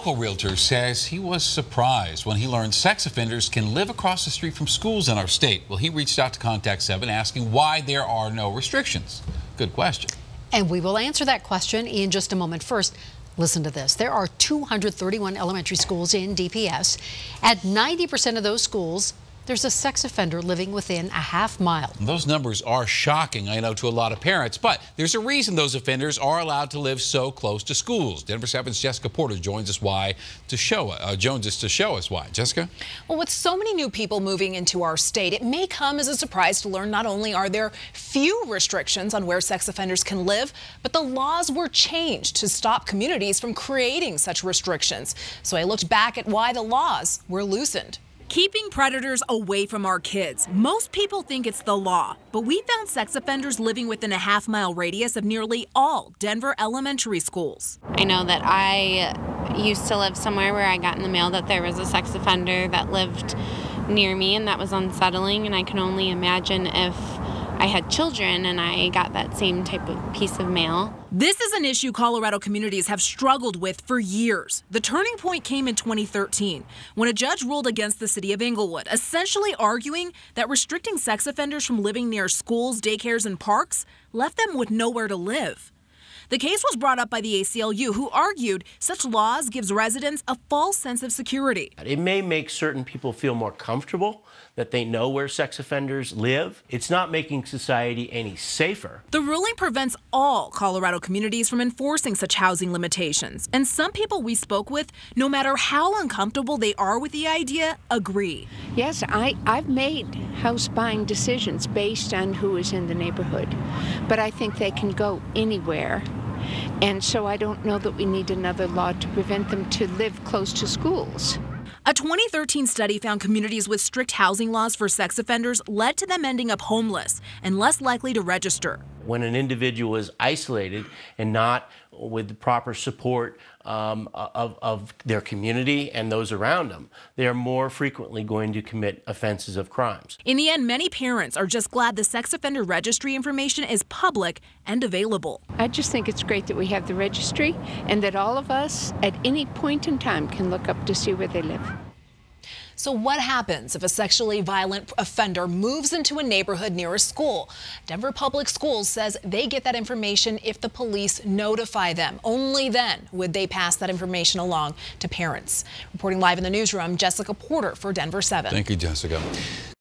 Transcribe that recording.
local realtor says he was surprised when he learned sex offenders can live across the street from schools in our state. Well, he reached out to Contact 7 asking why there are no restrictions. Good question. And we will answer that question in just a moment. First, listen to this. There are 231 elementary schools in DPS. At 90% of those schools, there's a sex offender living within a half-mile. Those numbers are shocking, I know, to a lot of parents, but there's a reason those offenders are allowed to live so close to schools. Denver 7's Jessica Porter joins us to show us why. Jessica? Well, with so many new people moving into our state, it may come as a surprise to learn not only are there few restrictions on where sex offenders can live, but the laws were changed to stop communities from creating such restrictions. So I looked back at why the laws were loosened. Keeping predators away from our kids. Most people think it's the law, but we found sex offenders living within a half-mile radius of nearly all Denver elementary schools. I know that I used to live somewhere where I got in the mail that there was a sex offender that lived near me, and that was unsettling, and I can only imagine if I had children and I got that same type of piece of mail. This is an issue Colorado communities have struggled with for years. The turning point came in 2013 when a judge ruled against the city of Englewood, essentially arguing that restricting sex offenders from living near schools, daycares, and parks left them with nowhere to live. The case was brought up by the ACLU, who argued such laws gives residents a false sense of security. It may make certain people feel more comfortable that they know where sex offenders live. It's not making society any safer. The ruling prevents all Colorado communities from enforcing such housing limitations. And some people we spoke with, no matter how uncomfortable they are with the idea, agree. Yes, I've made house buying decisions based on who is in the neighborhood, but I think they can go anywhere. And so I don't know that we need another law to prevent them to live close to schools. A 2013 study found communities with strict housing laws for sex offenders led to them ending up homeless and less likely to register. When an individual is isolated and not with the proper support of their community and those around them, they are more frequently going to commit offenses of crimes. In the end, many parents are just glad the sex offender registry information is public and available. I just think it's great that we have the registry and that all of us at any point in time can look up to see where they live. So what happens if a sexually violent offender moves into a neighborhood near a school? Denver Public Schools says they get that information if the police notify them. Only then would they pass that information along to parents. Reporting live in the newsroom, Jessica Porter for Denver 7. Thank you, Jessica.